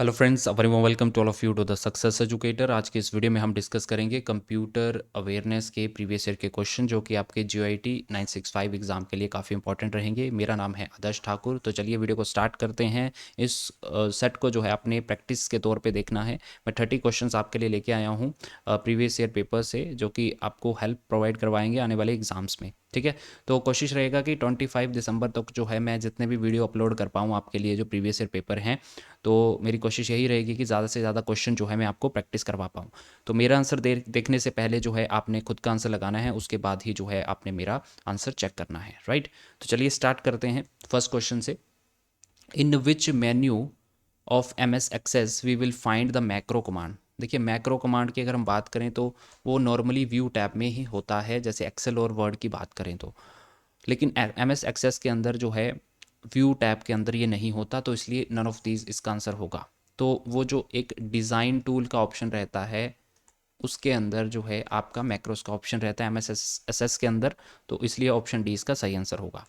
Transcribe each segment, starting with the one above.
Hello friends, very welcome to all of you to the Success Educator. आज के इस video में हम डिस्कस करेंगे कंप्यूटर अवेयरनेस के प्रीवियस ईयर के क्वेश्चन जो कि आपके GIT 965 एग्जाम के लिए काफ़ी इंपॉर्टेंट रहेंगे। मेरा नाम है आदर्श ठाकुर। तो चलिए वीडियो को स्टार्ट करते हैं। इस सेट को जो है अपने प्रैक्टिस के तौर पे देखना है। मैं 30 क्वेश्चंस आपके लिए लेके आया हूँ प्रीवियस ईयर पेपर से, जो कि आपको हेल्प प्रोवाइड करवाएंगे आने वाले एग्जाम्स में। ठीक है, तो कोशिश रहेगा कि 25 दिसंबर तक जो है मैं जितने भी वीडियो अपलोड कर पाऊँ आपके लिए जो प्रीवियस ईयर पेपर हैं, तो मेरी कोशिश यही रहेगी कि ज़्यादा से ज़्यादा क्वेश्चन जो है मैं आपको प्रैक्टिस करवा पाऊँ। तो मेरा आंसर देखने से पहले जो है आपने खुद का आंसर लगाना है, उसके बाद ही जो है आपने मेरा आंसर चेक करना है। राइट, तो चलिए स्टार्ट करते हैं फर्स्ट क्वेश्चन से। In which menu of MS Access we will find the macro command. देखिए, मैक्रो कमांड की अगर हम बात करें तो वो नॉर्मली व्यू टैब में ही होता है, जैसे एक्सेल और वर्ड की बात करें तो। लेकिन MS एक्सेस के अंदर जो है व्यू टैब के अंदर ये नहीं होता, तो इसलिए नन ऑफ दीज इसका आंसर होगा। तो वो जो एक डिज़ाइन टूल का ऑप्शन रहता है उसके अंदर जो है आपका मैक्रोस का ऑप्शन रहता है MS के अंदर, तो इसलिए ऑप्शन डी इसका सही आंसर होगा।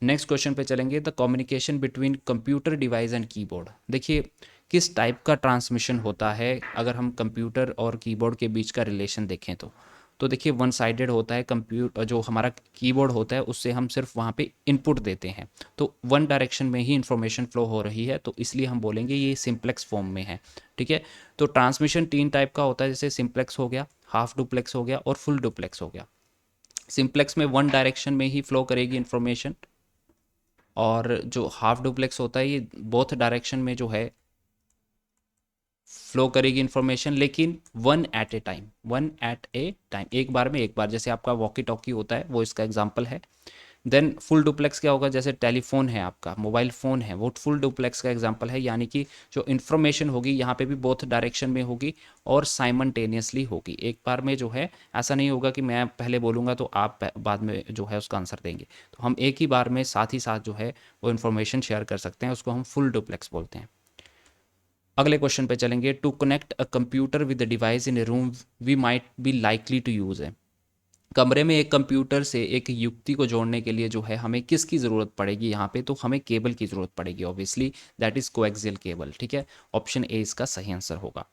नेक्स्ट क्वेश्चन पे चलेंगे। The communication between computer device and keyboard. देखिए, किस टाइप का ट्रांसमिशन होता है अगर हम कंप्यूटर और कीबोर्ड के बीच का रिलेशन देखें तो देखिए वन साइडेड होता है। कंप्यूटर जो हमारा कीबोर्ड होता है उससे हम सिर्फ वहाँ पे इनपुट देते हैं, तो वन डायरेक्शन में ही इंफॉर्मेशन फ्लो हो रही है, तो इसलिए हम बोलेंगे ये सिंप्लेक्स फॉर्म में है। ठीक है, तो ट्रांसमिशन 3 टाइप का होता है, जैसे सिंप्लेक्स हो गया, हाफ डुप्लेक्स हो गया और फुल डुप्लेक्स हो गया। सिंप्लेक्स में वन डायरेक्शन में ही फ्लो करेगी इन्फॉर्मेशन, और जो हाफ डुप्लेक्स होता है ये बोथ डायरेक्शन में जो है फ्लो करेगी इन्फॉर्मेशन, लेकिन वन एट ए टाइम, एक बार में एक बार, जैसे आपका वॉकी टॉकी होता है वो इसका एग्जांपल है। देन फुल डुप्लेक्स क्या होगा, जैसे टेलीफोन है आपका, मोबाइल फ़ोन है, वो फुल डुप्लेक्स का एग्जांपल है, यानी कि जो इन्फॉर्मेशन होगी यहाँ पे भी बोथ डायरेक्शन में होगी और साइमल्टेनियसली होगी, एक बार में जो है। ऐसा नहीं होगा कि मैं पहले बोलूँगा तो आप बाद में जो है उसका आंसर देंगे, तो हम एक ही बार में साथ ही साथ जो है वो इन्फॉर्मेशन शेयर कर सकते हैं, उसको हम फुल डुप्लेक्स बोलते हैं। अगले क्वेश्चन पे चलेंगे। To connect a computer with the device in a room we might be likely to use है। कमरे में एक कंप्यूटर से एक युक्ति को जोड़ने के लिए जो है हमें किसकी ज़रूरत पड़ेगी यहाँ पे, तो हमें केबल की ज़रूरत पड़ेगी obviously, that is coaxial cable. ठीक है, ऑप्शन ए इसका सही आंसर होगा।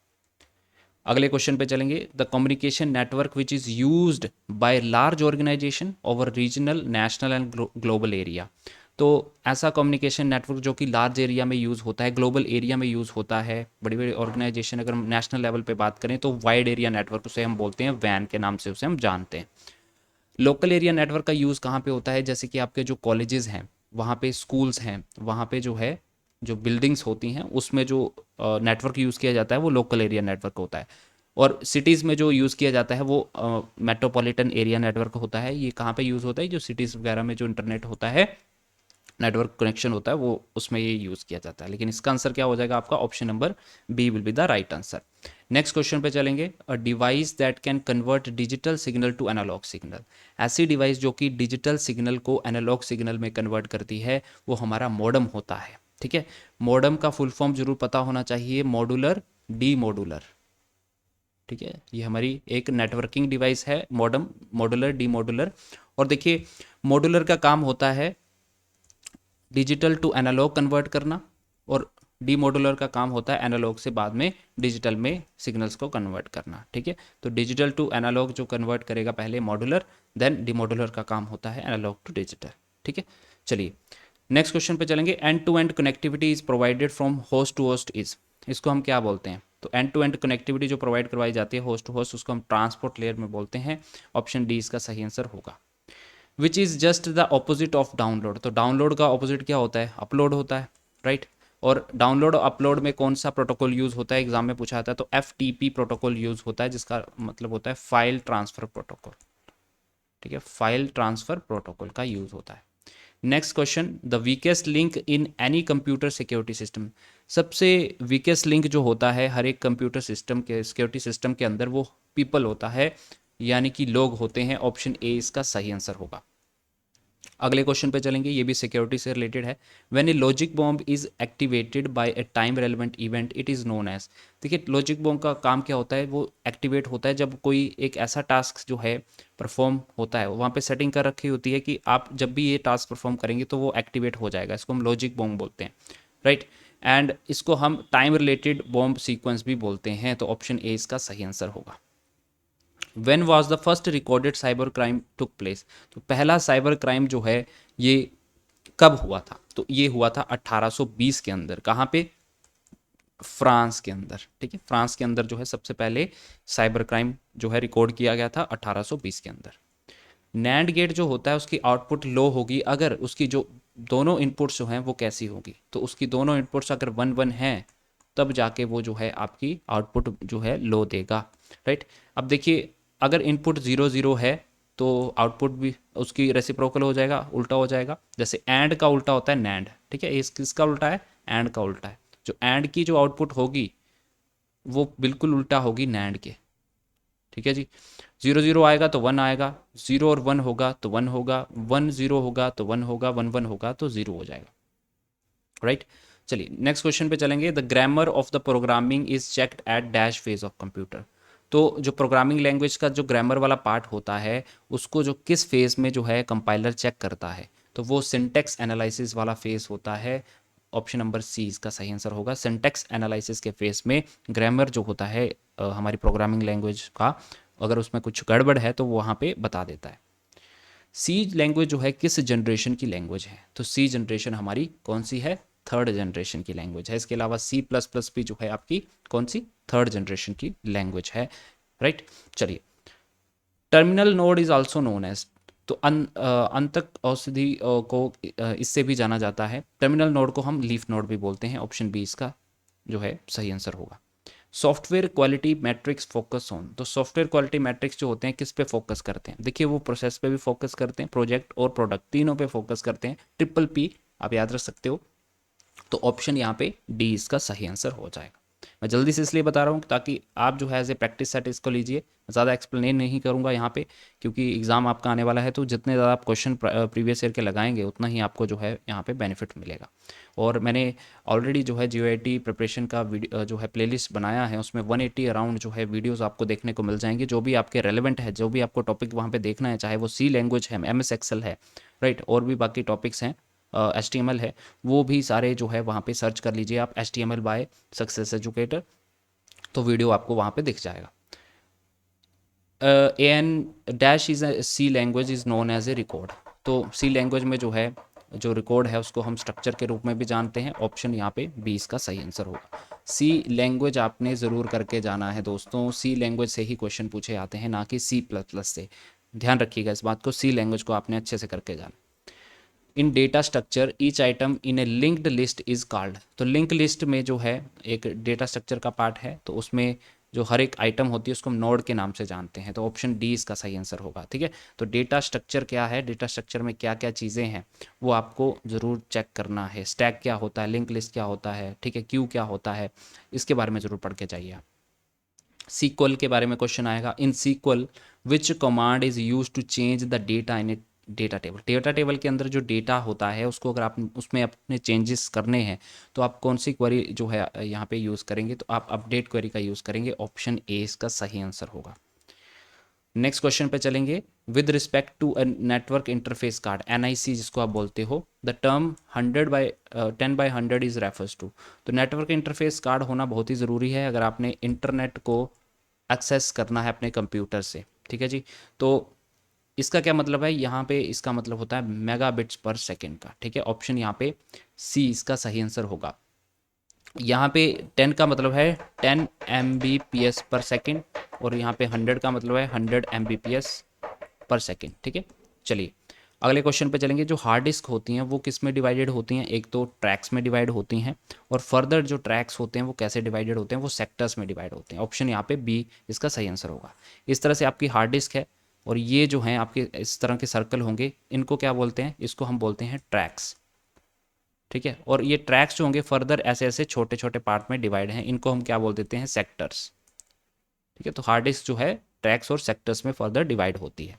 अगले क्वेश्चन पे चलेंगे। The communication network which is used by large organization over regional, national and global area. तो ऐसा कम्युनिकेशन नेटवर्क जो कि लार्ज एरिया में यूज़ होता है, ग्लोबल एरिया में यूज़ होता है, बड़ी बड़ी ऑर्गेनाइजेशन, अगर हम नेशनल लेवल पे बात करें तो वाइड एरिया नेटवर्क उसे हम बोलते हैं, वैन के नाम से उसे हम जानते हैं। लोकल एरिया नेटवर्क का यूज़ कहाँ पे होता है, जैसे कि आपके जो कॉलेजेस हैं, वहाँ पे स्कूल्स हैं, वहाँ पे जो है जो बिल्डिंग्स होती हैं उसमें जो नेटवर्क यूज़ किया जाता है वो लोकल एरिया नेटवर्क होता है। और सिटीज़ में जो यूज़ किया जाता है वो मेट्रोपॉलिटन एरिया नेटवर्क होता है। ये कहाँ पे यूज़ होता है, जो सिटीज़ वगैरह में जो इंटरनेट होता है, नेटवर्क कनेक्शन होता है, वो उसमें ये यूज़ किया जाता है। लेकिन इसका आंसर क्या हो जाएगा आपका, option number B will be the right answer. Next question पे चलेंगे। A device that can convert digital signal to analog signal. ऐसी डिवाइस जो कि डिजिटल सिग्नल को एनालॉग सिग्नल में कन्वर्ट करती है वो हमारा मॉडम होता है। ठीक है, मॉडम का फुल फॉर्म जरूर पता होना चाहिए, मॉडुलर डी मॉडुलर। ठीक है, ये हमारी एक नेटवर्किंग डिवाइस है मॉडम, मॉडुलर डी मॉडुलर। और देखिए, मॉडुलर का काम होता है डिजिटल टू एनालॉग कन्वर्ट करना, और डी मॉडुलर का काम होता है एनालॉग से बाद में डिजिटल में सिग्नल्स को कन्वर्ट करना। ठीक है, तो डिजिटल टू एनालॉग जो कन्वर्ट करेगा पहले मॉडुलर, देन डी मॉडुलर का काम होता है एनालॉग टू डिजिटल। ठीक है, चलिए नेक्स्ट क्वेश्चन पे चलेंगे। End to end connectivity is provided from host to host is, इसको हम क्या बोलते हैं, तो एंड टू एंड कनेक्टिविटी जो प्रोवाइड करवाई जाती है होस्ट टू होस्ट, उसको हम ट्रांसपोर्ट लेयर में बोलते हैं। ऑप्शन डी इसका सही आंसर होगा। Which is just the opposite of download. तो डाउनलोड का ऑपोजिट क्या होता है, अपलोड होता है, राइट। और डाउनलोड और अपलोड में कौन सा प्रोटोकॉल यूज़ होता है, एग्जाम में पूछा जाता है, तो FTP प्रोटोकॉल यूज़ होता है, जिसका मतलब होता है फाइल ट्रांसफ़र प्रोटोकॉल। ठीक है, फाइल ट्रांसफ़र प्रोटोकॉल का यूज़ होता है। Next question. The weakest link in any computer security system. सबसे वीकेस्ट लिंक जो होता है हर एक कंप्यूटर सिस्टम के, सिक्योरिटी सिस्टम के अंदर, वो पीपल होता है, यानी कि लोग होते हैं। ऑप्शन ए इसका सही आंसर होगा। अगले क्वेश्चन पे चलेंगे, ये भी सिक्योरिटी से रिलेटेड है। When a logic bomb is activated by a time relevant event it is known as. देखिए, लॉजिक बॉम्ब का काम क्या होता है, वो एक्टिवेट होता है जब कोई एक ऐसा टास्क जो है परफॉर्म होता है, वहाँ पे सेटिंग कर रखी होती है कि आप जब भी ये टास्क परफॉर्म करेंगे तो वो एक्टिवेट हो जाएगा, इसको हम लॉजिक बॉम्ब बोलते हैं, राइट। एंड इसको हम टाइम रिलेटेड बॉम्ब सीक्वेंस भी बोलते हैं, तो ऑप्शन ए इसका सही आंसर होगा। When was the first recorded cyber crime took place, तो पहला साइबर क्राइम जो है ये कब हुआ था, तो ये हुआ था 1820 के अंदर। कहाँ पे? फ्रांस के अंदर। ठीक है, फ्रांस के अंदर जो है सबसे पहले साइबर क्राइम जो है रिकॉर्ड किया गया था 1820 के अंदर। नैंड गेट जो होता है उसकी आउटपुट लो होगी अगर उसकी जो दोनों इनपुट्स जो हैं वो कैसी होगी, तो उसकी दोनों इनपुट्स अगर 1 1 हैं तब जाके वो जो है आपकी आउटपुट जो है लो देगा। राइट, अब देखिए अगर इनपुट 0 0 है तो आउटपुट भी उसकी रेसिप्रोकल हो जाएगा, उल्टा हो जाएगा। जैसे एंड का उल्टा होता है नैंड, ठीक है, इस किसका उल्टा है? एंड का उल्टा है। जो एंड की जो आउटपुट होगी वो बिल्कुल उल्टा होगी नैंड के। ठीक है जी, 0 0 आएगा तो 1 आएगा, 0 और 1 होगा तो 1 होगा, 1 0 होगा तो 1 होगा, 1 1 होगा तो 0 हो जाएगा। राइट, चलिए नेक्स्ट क्वेश्चन पे चलेंगे। The grammar of the programming is checked at dash phase of computer. तो जो प्रोग्रामिंग लैंग्वेज का जो ग्रामर वाला पार्ट होता है उसको जो किस फेज में जो है कंपाइलर चेक करता है, तो वो सिंटेक्स एनालिसिस वाला फेज होता है। ऑप्शन नंबर सी इसका सही आंसर होगा। सिंटेक्स एनालिसिस के फेज में ग्रामर जो होता है हमारी प्रोग्रामिंग लैंग्वेज का, अगर उसमें कुछ गड़बड़ है तो वो वहाँ पे बता देता है। सी लैंग्वेज जो है किस जनरेशन की लैंग्वेज है, तो सी जनरेशन हमारी कौन सी है? थर्ड जनरेशन की लैंग्वेज है। इसके अलावा सी प्लस प्लस भी जो है आपकी कौन सी? थर्ड जनरेशन की लैंग्वेज है। राइट, चलिए terminal node is also known as, तो अंतक औषधि को इससे भी जाना जाता है। टर्मिनल नोड को हम लीफ नोड भी बोलते हैं। ऑप्शन बी इसका जो है सही आंसर होगा। Software quality matrix focus on, तो सॉफ्टवेयर क्वालिटी मैट्रिक्स जो होते हैं किस पे फोकस करते हैं? देखिए वो प्रोसेस पे भी फोकस करते हैं, प्रोजेक्ट और प्रोडक्ट तीनों पे फोकस करते हैं। ट्रिपल पी आप याद रख सकते हो, तो ऑप्शन यहाँ पे डी इसका सही आंसर हो जाएगा। मैं जल्दी से इसलिए बता रहा हूँ ताकि आप जो है एज ए प्रैक्टिस सेट इसको लीजिए। ज़्यादा एक्सप्लेन नहीं करूँगा यहाँ पे क्योंकि एग्ज़ाम आपका आने वाला है, तो जितने ज़्यादा आप क्वेश्चन प्रीवियस ईयर के लगाएंगे उतना ही आपको जो है यहाँ पे बेनिफिट मिलेगा। और मैंने ऑलरेडी जो है जीओआईटी प्रिपरेशन का जो है प्लेलिस्ट बनाया है, उसमें 180 अराउंड जो है वीडियोस आपको देखने को मिल जाएंगे, जो भी आपके रेलेवेंट है, जो भी आपको टॉपिक वहाँ पे देखना है, चाहे वो सी लैंग्वेज है, एम एस एक्सेल है, राइट, और भी बाकी टॉपिक्स हैं, HTML है, वो भी सारे जो है वहाँ पे सर्च कर लीजिए आप HTML बाय सक्सेस एजुकेटर, तो वीडियो आपको वहाँ पे दिख जाएगा। An dash is C language is known as a record, तो सी लैंग्वेज में जो है जो रिकॉर्ड है उसको हम स्ट्रक्चर के रूप में भी जानते हैं। ऑप्शन यहाँ पे 20 का सही आंसर होगा। सी लैंग्वेज आपने ज़रूर करके जाना है दोस्तों, सी लैंग्वेज से ही क्वेश्चन पूछे जाते हैं, ना कि सी प्लस प्लस से। ध्यान रखिएगा इस बात को, सी लैंग्वेज को आपने अच्छे से करके जाना। In data structure each item in a linked list is called, तो लिंक लिस्ट में जो है एक डेटा स्ट्रक्चर का पार्ट है, तो उसमें जो हर एक आइटम होती है उसको हम नोड के नाम से जानते हैं, तो ऑप्शन डी इसका सही आंसर होगा। ठीक है, तो डेटा स्ट्रक्चर क्या है, डेटा स्ट्रक्चर में क्या क्या चीज़ें हैं वो आपको ज़रूर चेक करना है। स्टैक क्या होता है, लिंक लिस्ट क्या होता है, ठीक है, क्यू क्या होता है, इसके बारे में ज़रूर पढ़ के जाइए आप। सीक्वल के बारे में क्वेश्चन आएगा। In SQL which command is use to change the data in a data table, data table के अंदर जो डेटा होता है उसको अगर आप उसमें अपने चेंजेस करने हैं तो आप कौन सी क्वेरी जो है यहाँ पे यूज़ करेंगे, तो आप अपडेट क्वेरी का यूज़ करेंगे। ऑप्शन ए इसका सही आंसर होगा। नेक्स्ट क्वेश्चन पे चलेंगे। With respect to a network interface card NIC जिसको आप बोलते हो, the term 10/100 is refers to, तो नेटवर्क इंटरफेस कार्ड होना बहुत ही ज़रूरी है अगर आपने इंटरनेट को एक्सेस करना है अपने कंप्यूटर से। ठीक है जी, तो इसका क्या मतलब है, यहाँ पे इसका मतलब होता है मेगाबिट्स पर सेकेंड का। ठीक है, ऑप्शन यहाँ पे सी इसका सही आंसर होगा। यहाँ पे 10 का मतलब है 10 Mbps पर सेकेंड, और यहाँ पे 100 का मतलब है 100 Mbps पर सेकेंड। ठीक है, चलिए अगले क्वेश्चन पे चलेंगे। जो हार्ड डिस्क होती हैं वो किस में डिवाइडेड होती हैं, एक तो ट्रैक्स में डिवाइड होती हैं, और फर्दर जो ट्रैक्स होते हैं वो कैसे डिवाइडेड होते हैं, वो सेक्टर्स में डिवाइड होते हैं। ऑप्शन यहाँ पे बी इसका सही आंसर होगा। इस तरह से आपकी हार्ड डिस्क है और ये जो हैं आपके इस तरह के सर्कल होंगे, इनको क्या बोलते हैं, इसको हम बोलते हैं ट्रैक्स। ठीक है, और ये ट्रैक्स जो होंगे फर्दर ऐसे ऐसे छोटे छोटे पार्ट में डिवाइड हैं, इनको हम क्या बोल देते हैं, सेक्टर्स। ठीक है, तो हार्ड डिस्क जो है ट्रैक्स और सेक्टर्स में फर्दर डिवाइड होती है।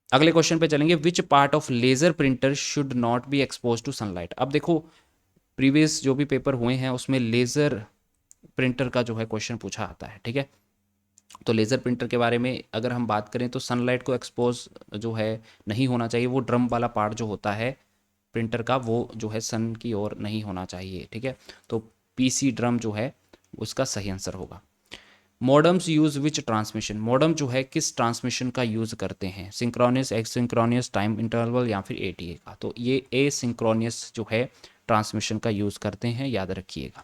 अगले क्वेश्चन पे चलेंगे। Which part of laser printer should not be expose to sunlight. अब देखो प्रीवियस जो भी पेपर हुए हैं उसमें लेज़र प्रिंटर का जो है क्वेश्चन पूछा आता है। ठीक है, तो लेज़र प्रिंटर के बारे में अगर हम बात करें तो सनलाइट को एक्सपोज जो है नहीं होना चाहिए, वो ड्रम वाला पार्ट जो होता है प्रिंटर का वो जो है सन की ओर नहीं होना चाहिए, ठीक है। तो पीसी ड्रम जो है उसका सही आंसर होगा। Modems use which transmission, modem जो है किस ट्रांसमिशन का यूज़ करते हैं, सिंक्रोनियस, एसिंक्रोनियस, टाइम इंटरवल या फिर एटीए का। तो ये एसिंक्रोनियस जो है ट्रांसमिशन का यूज़ करते हैं, याद रखिएगा।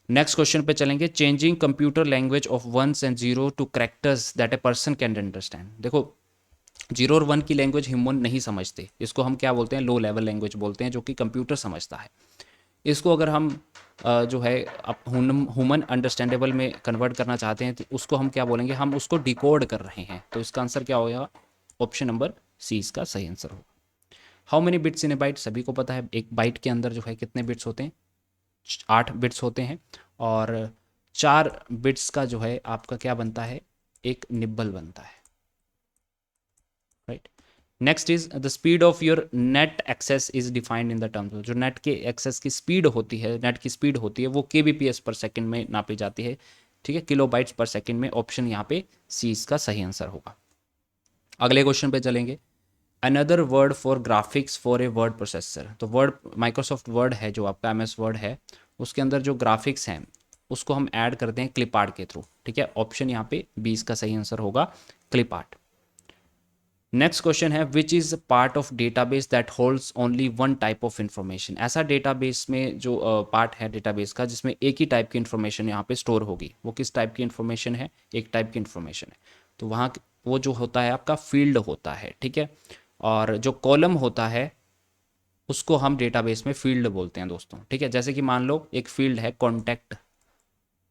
नेक्स्ट क्वेश्चन पे चलेंगे, changing computer language of ones and zero to characters that a person can understand. देखो, जीरो और वन की लैंग्वेज ह्यूमन नहीं समझते, इसको हम क्या बोलते हैं, लो लेवल लैंग्वेज बोलते हैं, जो कि कंप्यूटर समझता है। इसको अगर हम जो है ह्यूमन अंडरस्टैंडेबल में कन्वर्ट करना चाहते हैं तो उसको हम क्या बोलेंगे, हम उसको डिकोड कर रहे हैं। तो इसका आंसर क्या होगा, ऑप्शन नंबर सी इसका सही आंसर होगा। How many bits in A bite, सभी को पता है एक बाइट के अंदर जो है कितने बिट्स होते हैं, 8 बिट्स होते हैं। और 4 बिट्स का जो है आपका क्या बनता है, एक निब्बल बनता है, right. Next is the speed of your net access is defined in the terms, जो नेट के एक्सेस की स्पीड होती है, नेट की स्पीड होती है, वो kbps पर सेकंड में नापी जाती है, ठीक है, किलोबाइट्स पर सेकंड में। ऑप्शन यहाँ पे सी इसका सही आंसर होगा। अगले क्वेश्चन पे चलेंगे, another word for graphics for a word processor. तो वर्ड, माइक्रोसॉफ्ट वर्ड है जो आपका MS वर्ड है, उसके अंदर जो ग्राफिक्स हैं उसको हम ऐड करते हैं क्लिपआर्ट के थ्रू, ठीक है। ऑप्शन यहाँ पे 20 का सही आंसर होगा, क्लिपआर्ट। नेक्स्ट क्वेश्चन है, which is part of database that holds only one type of information. ऐसा डेटाबेस में जो पार्ट है डेटाबेस का जिसमें एक ही टाइप की इन्फॉर्मेशन यहाँ पे स्टोर होगी, वो किस टाइप की इन्फॉर्मेशन है, एक टाइप की इन्फॉर्मेशन है। तो वहाँ वो जो होता है आपका फील्ड होता है, ठीक है। और जो कॉलम होता है उसको हम डेटाबेस में फील्ड बोलते हैं दोस्तों, ठीक है। जैसे कि मान लो एक फील्ड है कॉन्टैक्ट,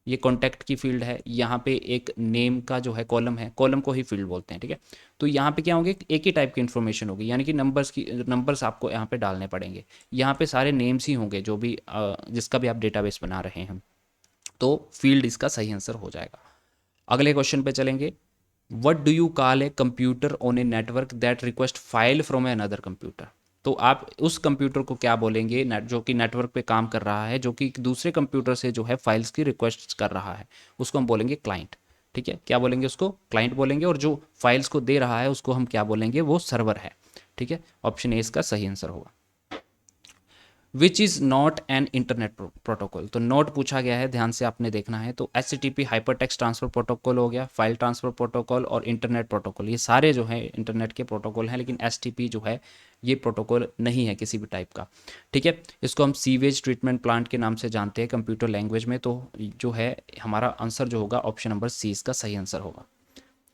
ये कॉन्टैक्ट की फील्ड है, यहाँ पे एक नेम का जो है कॉलम है, कॉलम को ही फील्ड बोलते हैं, ठीक है। तो यहाँ पे क्या होंगे, एक ही टाइप की इन्फॉर्मेशन होगी, यानी कि नंबर्स आपको यहाँ पे डालने पड़ेंगे। यहाँ पे सारे नेम्स ही होंगे जो भी जिसका भी आप डेटाबेस बना रहे हैं, तो फील्ड इसका सही आंसर हो जाएगा। अगले क्वेश्चन पे चलेंगे, what do you call a computer on a network that request file from a another computer. तो आप उस कंप्यूटर को क्या बोलेंगे जो कि नेटवर्क पे काम कर रहा है, जो कि दूसरे कंप्यूटर से जो है फाइल्स की रिक्वेस्ट कर रहा है, उसको हम बोलेंगे क्लाइंट, ठीक है। क्या बोलेंगे, उसको क्लाइंट बोलेंगे। और जो फाइल्स को दे रहा है उसको हम क्या बोलेंगे, वो सर्वर है, ठीक है। ऑप्शन ए इसका सही आंसर होगा। Which is not an internet protocol. तो नोट पूछा गया है, ध्यान से आपने देखना है। तो HTTP hyper text transfer protocol हो गया, फाइल ट्रांसफर प्रोटोकॉल और इंटरनेट प्रोटोकॉल, ये सारे जो है इंटरनेट के प्रोटोकॉल हैं, लेकिन STP जो है ये प्रोटोकॉल नहीं है किसी भी टाइप का, ठीक है। इसको हम सीवेज ट्रीटमेंट प्लांट के नाम से जानते हैं कंप्यूटर लैंग्वेज में। तो जो है हमारा आंसर जो होगा, ऑप्शन नंबर सी इसका सही आंसर होगा।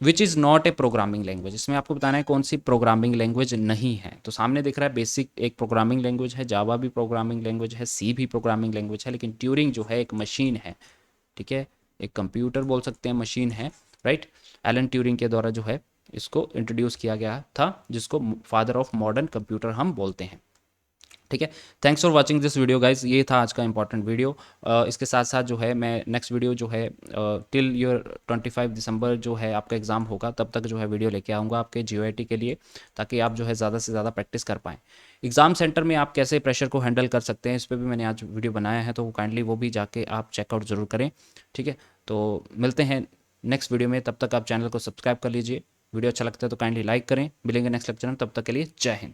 Which is not a programming language, इसमें आपको बताना है कौन सी प्रोग्रामिंग लैंग्वेज नहीं है। तो सामने दिख रहा है बेसिक एक प्रोग्रामिंग लैंग्वेज है, जावा भी प्रोग्रामिंग लैंग्वेज है, सी भी प्रोग्रामिंग लैंग्वेज है, लेकिन ट्यूरिंग जो है एक मशीन है, ठीक है, एक कंप्यूटर बोल सकते हैं, मशीन है, राइट। एलन ट्यूरिंग के द्वारा जो है इसको इंट्रोड्यूस किया गया था, जिसको फादर ऑफ मॉडर्न कंप्यूटर हम बोलते हैं, ठीक है। Thanks for watching this video guys, ये था आज का इंपॉर्टेंट वीडियो। इसके साथ साथ जो है मैं नेक्स्ट वीडियो जो है टिल योर 25 दिसंबर जो है आपका एग्ज़ाम होगा, तब तक जो है वीडियो लेके आऊँगा आपके GOIT के लिए, ताकि आप जो है ज़्यादा से ज़्यादा प्रैक्टिस कर पाएँ। एग्ज़ाम सेंटर में आप कैसे प्रेशर को हैंडल कर सकते हैं, इस पर भी मैंने आज वीडियो बनाया है, तो काइंडली वो भी जाके आप चेकआउट ज़रूर करें, ठीक है। तो मिलते हैं नेक्स्ट वीडियो में, तब तक आप चैनल को सब्सक्राइब कर लीजिए। वीडियो अच्छा लगता है तो काइंडली लाइक करें। मिलेंगे नेक्स्ट लेक्चर में, तब तक के लिए जय हिंद।